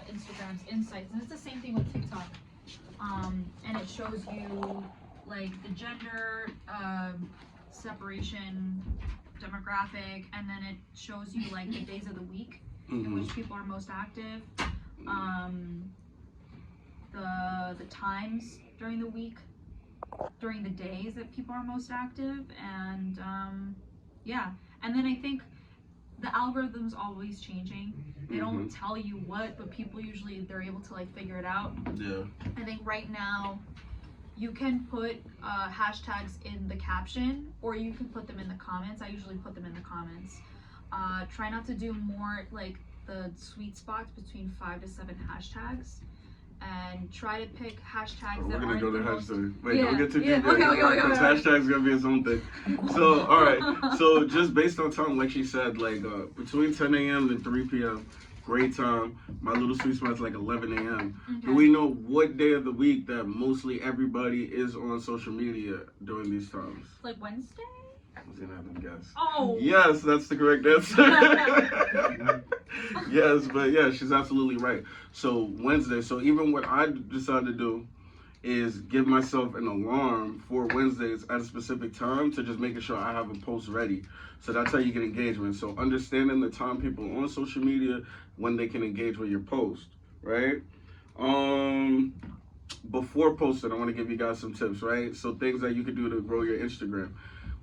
Instagram's insights, and it's the same thing with TikTok. And it shows you like the gender, separation, demographic, and then it shows you like the days of the week in which people are most active, the times during the week, during the days that people are most active, and yeah. And then I think the algorithm's always changing. They don't tell you what, but people usually, they're able to like figure it out. Yeah. I think right now you can put hashtags in the caption, or you can put them in the comments. I usually put them in the comments. Try not to do more like the sweet spots between 5 to 7 hashtags, and try to pick hashtags that we're gonna aren't go to the most... hashtags. Wait, yeah. don't get too deep. Yeah. Okay. Because hashtags gonna be its own thing. So, all right. So, just based on time, like she said, like between 10 a.m. and 3 p.m., great time. My little sweet spot's like 11 a.m. Okay. Do we know what day of the week that mostly everybody is on social media during these times? Like Wednesday? I was gonna have them guess. Oh. Yes, that's the correct answer. Yes, but yeah, she's absolutely right. So Wednesday. So even what I decided to do is give myself an alarm for Wednesdays at a specific time to just making sure I have a post ready. So that's how you get engagement. So understanding the time people on social media when they can engage with your post, right? Before posting, I want to give you guys some tips, right? So things that you could do to grow your Instagram.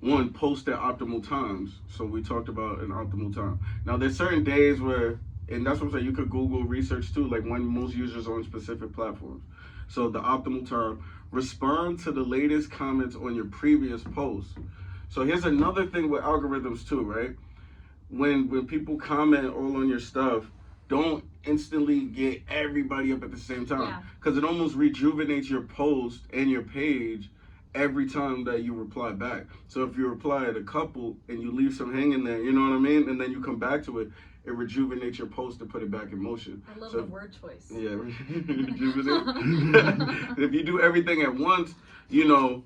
One, post at optimal times. So we talked about an optimal time. Now there's certain days where, and that's what I'm saying, you could Google research too, like when most users are on specific platforms. So the optimal time, respond to the latest comments on your previous posts. So here's another thing with algorithms too, right? When people comment all on your stuff, don't instantly get everybody up at the same time, because it almost rejuvenates your post and your page every time that you reply back. So if you reply at a couple and you leave some hanging there, you know what I mean? And then you come back to it, it rejuvenates your post to put it back in motion. I love the word choice. Yeah, rejuvenate. If you do everything at once, you know,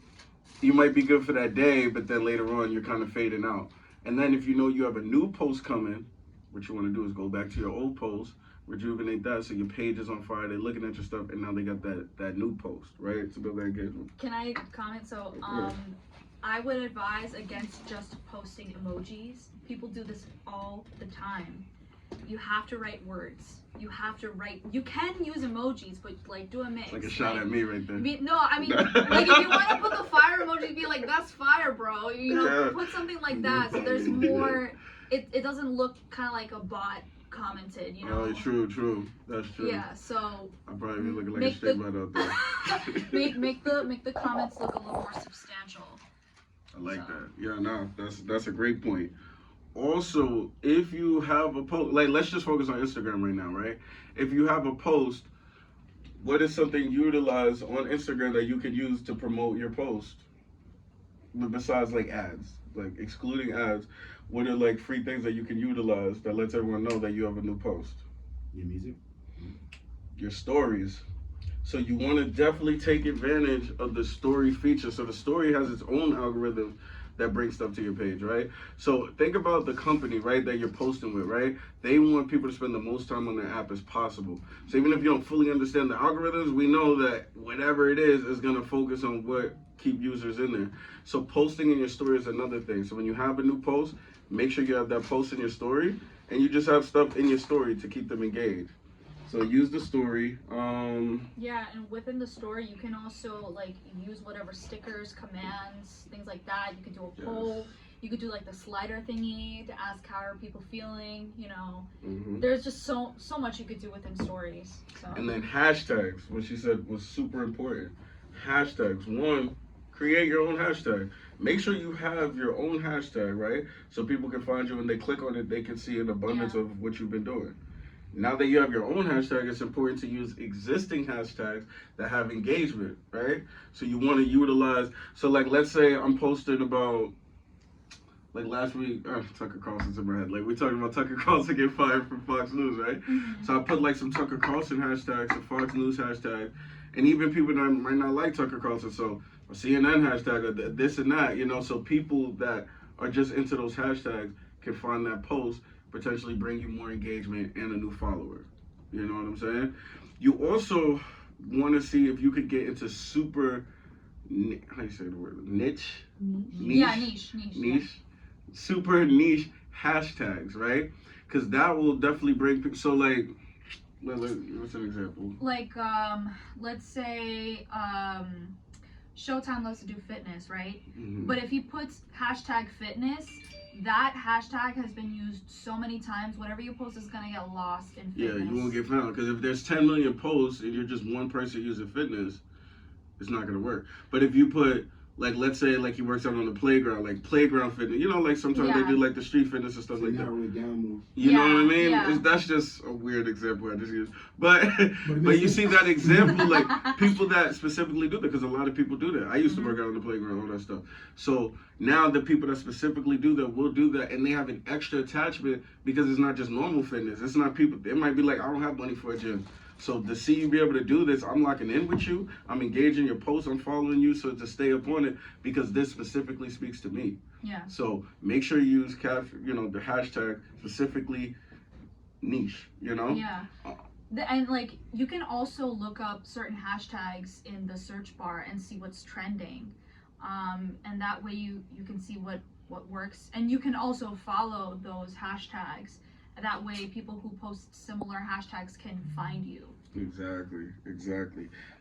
you might be good for that day, but then later on you're kind of fading out. And then if you know you have a new post coming, what you want to do is go back to your old post, rejuvenate that so your page is on fire, they're looking at your stuff, and now they got that new post, right, to build that engagement. Can I comment? So I would advise against just posting emojis. People do this all the time. You have to write words. You have to write. You can use emojis, but like do a mix. Like a shot at me right there. No, I mean, like if you want to put the fire emoji, be like, that's fire, bro. You know, put something like that. So there's more. It doesn't look kind of like a bot commented, you know. Oh, true. That's true. Yeah, so I'm probably be looking like a straight bot out there. make the comments look a little more substantial. I like that. Yeah, no, that's a great point. Also, if you have a post, like let's just focus on Instagram right now, right? If you have a post, what is something you utilize on Instagram that you could use to promote your post? Besides like ads, like excluding ads, what are like free things that you can utilize that lets everyone know that you have a new post? Your music? Your stories. So you want to definitely take advantage of the story feature. So the story has its own algorithm that brings stuff to your page, right? So think about the company, right, that you're posting with, right? They want people to spend the most time on their app as possible. So even if you don't fully understand the algorithms, we know that whatever it is going to focus on what keep users in there. So posting in your story is another thing. So when you have a new post, make sure you have that post in your story, and you just have stuff in your story to keep them engaged. So use the story. Yeah, and within the story, you can also like use whatever stickers, commands, things like that. You could do a poll. You could do like the slider thingy to ask how are people feeling. You know, there's just so much you could do within stories. So. And then hashtags, what she said was super important. Hashtags. One, create your own hashtag. Make sure you have your own hashtag, right? So people can find you, and they click on it, they can see an abundance of what you've been doing. Now that you have your own hashtag, it's important to use existing hashtags that have engagement, right? So you want to utilize, so like let's say I'm posting about, like last week, Tucker Carlson's in my head. Like we talking about Tucker Carlson get fired from Fox News, right? So I put like some Tucker Carlson hashtags, some Fox News hashtag, and even people that might not like Tucker Carlson, so a CNN hashtag, or this and that, you know, so people that are just into those hashtags can find that post, potentially bring you more engagement and a new follower. You know what I'm saying? You also want to see if you could get into super, how do you say the word? Niche? Yeah, niche. Super niche hashtags, right? Because that will definitely bring people. So, like, what's an example? Like, let's say, Showtime loves to do fitness, right? Mm-hmm. But if he puts hashtag fitness, that hashtag has been used so many times. Whatever you post is gonna get lost in fitness. Yeah, you won't get found because if there's 10 million posts and you're just one person using fitness, it's not gonna work. But if you put, like, let's say like he works out on the playground, like playground fitness, you know, like sometimes they do like the street fitness and stuff like that. You know what I mean? Yeah. That's just a weird example I just used. But you see that example, like people that specifically do that, because a lot of people do that. I used to work out on the playground, all that stuff. So now the people that specifically do that will do that, and they have an extra attachment because it's not just normal fitness. It's not people. It might be like, I don't have money for a gym. So to see you be able to do this, I'm locking in with you. I'm engaging your posts. I'm following you. So to stay up on it because this specifically speaks to me. Yeah. So make sure you use the hashtag specifically niche. You know. Yeah. And like you can also look up certain hashtags in the search bar and see what's trending, and that way you can see what works, and you can also follow those hashtags. That way people who post similar hashtags can find you. Exactly.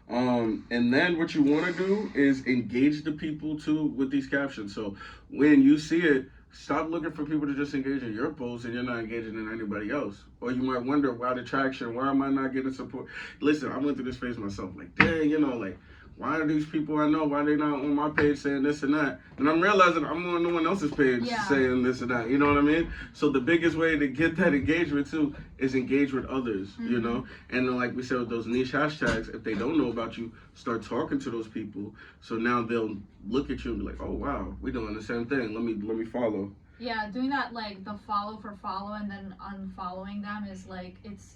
And then what you want to do is engage the people too with these captions. So when you see it, stop looking for people to just engage in your post and you're not engaging in anybody else. Or you might wonder why the traction, why am I not getting support? Listen, I went through this phase myself. Like, dang, like, why are these people I know, why are they not on my page saying this and that? And I'm realizing I'm on no one else's page saying this and that. You know what I mean? So the biggest way to get that engagement too is engage with others, you know? And then, like we said, with those niche hashtags, if they don't know about you, start talking to those people. So now they'll look at you and be like, oh wow, we're doing the same thing. Let me follow. Yeah, doing that, like the follow for follow and then unfollowing them is like it's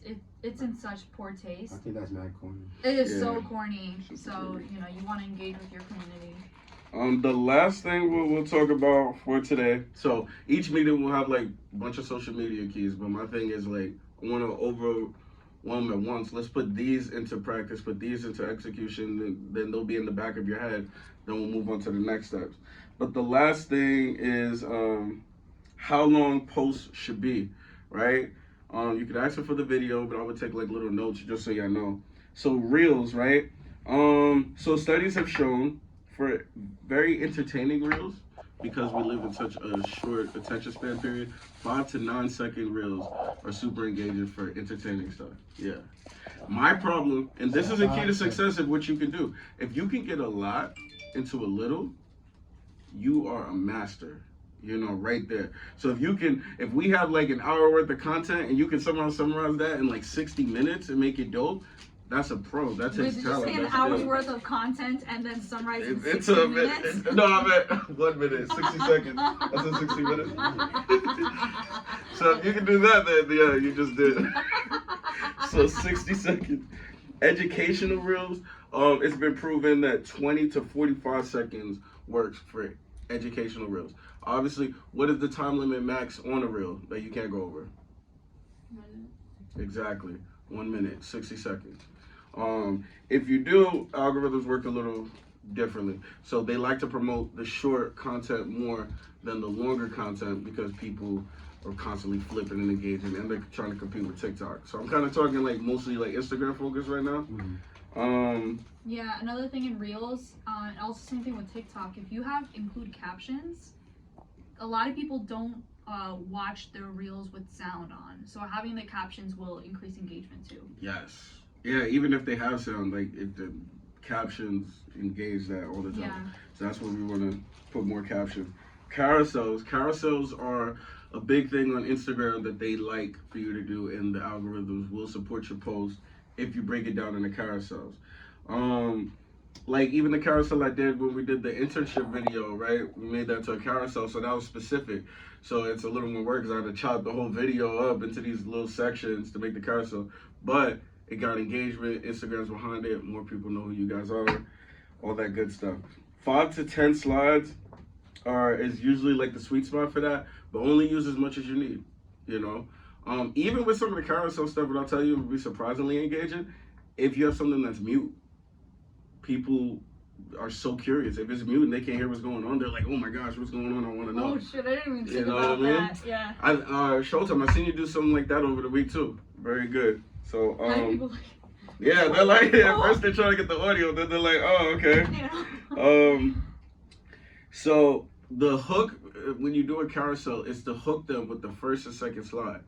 in such poor taste. I think that's mad corny. It is so corny. So you want to engage with your community. The last thing we'll talk about for today. So each meeting will have like a bunch of social media keys, but my thing is like I want to overwhelm at once. Let's put these into practice, put these into execution. Then they'll be in the back of your head. Then we'll move on to the next steps. But the last thing is how long posts should be, right? You could ask for the video, but I would take like little notes just so y'all know. So reels, right? So studies have shown for very entertaining reels, because we live in such a short attention span period, 5 to 9 second reels are super engaging for entertaining stuff. Yeah. My problem, and this is a key to success of what you can do. If you can get a lot into a little, you are a master. Right there. So if we have like an hour worth of content and you can somehow summarize that in like 60 minutes and make it dope, that's a pro. That takes talent. Did you say an hour's worth of content and then summarize in 60 minutes? No, I meant 1 minute, 60 seconds. I said 60 minutes. So if you can do that, then yeah, you just did. So 60 seconds. Educational reels, it's been proven that 20 to 45 seconds works for educational reels. Obviously, what is the time limit max on a reel that you can't go over? 1 minute. Exactly. 1 minute, 60 seconds. If you do, algorithms work a little differently. So they like to promote the short content more than the longer content because people are constantly flipping and engaging and they're trying to compete with TikTok. So I'm kind of talking like mostly like Instagram focus right now. Yeah, another thing in Reels, and also same thing with TikTok, if you include captions, a lot of people don't watch their Reels with sound on. So having the captions will increase engagement too. Yes. Yeah, even if they have sound, like if the captions engage that all the time. Yeah. So that's where we want to put more captions. Carousels are a big thing on Instagram that they like for you to do, and the algorithms will support your post if you break it down into carousels. Like even the carousel I did when we did the internship video, right? We made that to a carousel, so that was specific. So it's a little more work because I had to chop the whole video up into these little sections to make the carousel. But it got engagement, Instagram's behind it, more people know who you guys are, all that good stuff. 5 to 10 slides is usually like the sweet spot for that, but only use as much as you need, Even with some of the carousel stuff, what I'll tell you would be surprisingly engaging. If you have something that's mute, people are so curious. If it's mute and they can't hear what's going on, they're like, "Oh my gosh, what's going on? I want to know." Oh shit, I didn't even think You know about what I mean? that. Yeah. Showtime, I seen you do something like that over the week too. Very good. So, How do people like? yeah, they're like, at first they're trying to get the audio, then they're like, "Oh, okay." So the hook, when you do a carousel, is to hook them with the first and second slide.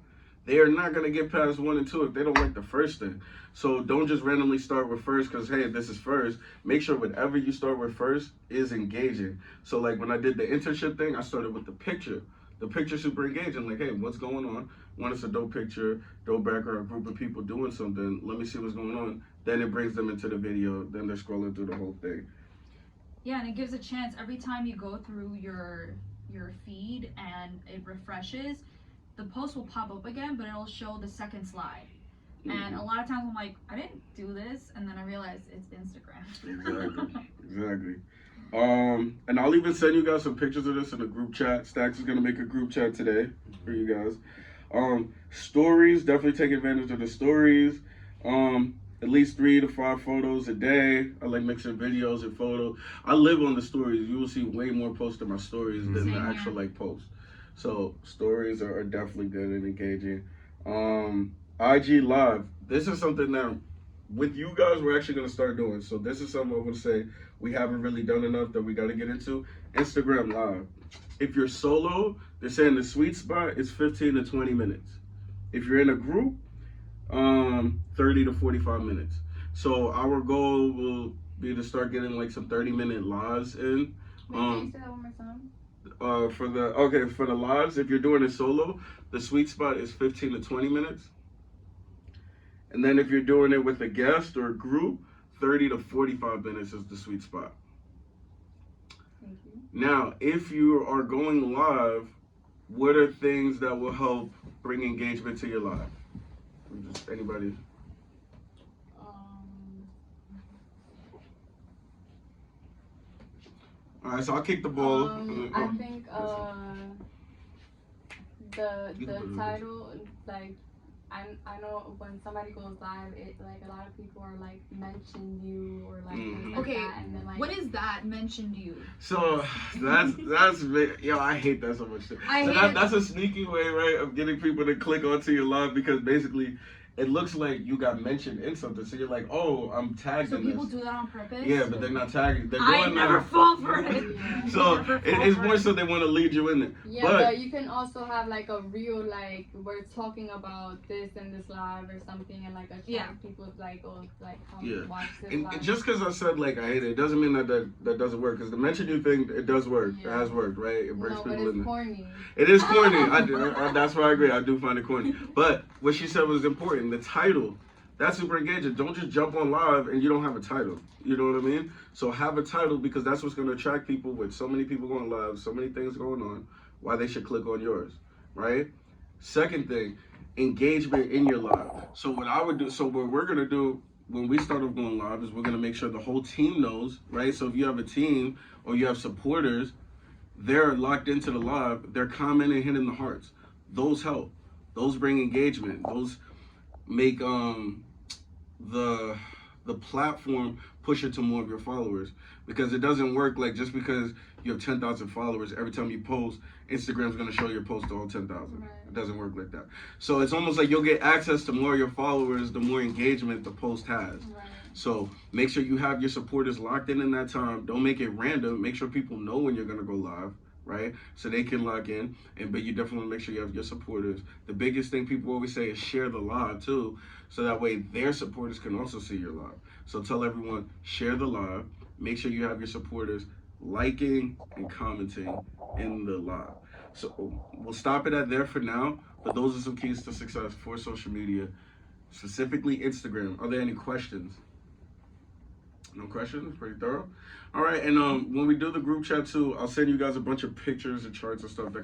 They are not gonna get past 1 and 2 if they don't like the first thing. So don't just randomly start with first because hey, this is first. Make sure whatever you start with first is engaging. So like when I did the internship thing, I started with the picture. The picture super engaging. Like, hey, what's going on? When it's a dope picture, dope background, a group of people doing something. Let me see what's going on. Then it brings them into the video. Then they're scrolling through the whole thing. Yeah, and it gives a chance every time you go through your feed and it refreshes, the post will pop up again, but it'll show the second slide. And a lot of times I'm like, I didn't do this, and then I realize it's Instagram. Exactly. And I'll even send you guys some pictures of this in the group chat. Stacks is gonna make a group chat today for you guys. Stories, definitely take advantage of the stories. At least 3 to 5 photos a day. I like mixing videos and photos. I live on the stories. You will see way more posts in my stories than the actual like posts. So stories are definitely good and engaging. IG Live. This is something that with you guys we're actually gonna start doing. So this is something I would say we haven't really done enough that we gotta get into. Instagram Live. If you're solo, they're saying the sweet spot is 15 to 20 minutes. If you're in a group, 30 to 45 minutes. So our goal will be to start getting like some 30-minute lives in. Can you say that one more time? For the lives, if you're doing it solo, the sweet spot is 15 to 20 minutes. And then if you're doing it with a guest or a group, 30 to 45 minutes is the sweet spot. Thank you. Now, if you are going live, what are things that will help bring engagement to your live? Just anybody? All right, so I'll kick the ball. I think the title, like, I know when somebody goes live, it like a lot of people are like mention you or like things like Okay, that, and then like what is that mentioned you? So that's yo, I hate that so much too. That's a sneaky way, right, of getting people to click onto your live because basically it looks like you got mentioned in something. So you're like, oh, I'm tagged in this. So people do that on purpose? Yeah, but they're not tagging. They're I going never fall for it. So it's more so they want to lead you in there. Yeah, but you can also have like a real like we're talking about this in this live or something, and like a chat people like come watch this live. And just because I said like I hate it doesn't mean that doesn't work. Because the mention you thing, it does work. Yeah. It has worked, right? It brings people in there. Corny. It is corny. That's why I agree. I do find it corny. But what she said was important. The title, that's super engaging. Don't just jump on live and you don't have a title. You know what I mean? So have a title because that's what's going to attract people with so many people going live, so many things going on, why they should click on yours, right? Second thing, engagement in your live. So what we're going to do when we start off going live is we're going to make sure the whole team knows, right? So if you have a team or you have supporters, they're locked into the live, they're commenting, hitting the hearts. Those help. Those bring engagement. Those make the platform push it to more of your followers, because it doesn't work like just because you have 10,000 followers every time you post Instagram's going to show your post to all 10,000. Right. It doesn't work like that. So it's almost like you'll get access to more of your followers the more engagement the post has. Right. So make sure you have your supporters locked in that time. Don't make it random. Make sure people know when you're going to go live, right? So they can log in, but you definitely make sure you have your supporters. The biggest thing people always say is share the live too, so that way their supporters can also see your live. So tell everyone, share the live. Make sure you have your supporters liking and commenting in the live. So we'll stop it at there for now, but those are some keys to success for social media, specifically Instagram. Are there any questions? No questions? Pretty thorough. All right, and when we do the group chat too, I'll send you guys a bunch of pictures and charts and stuff that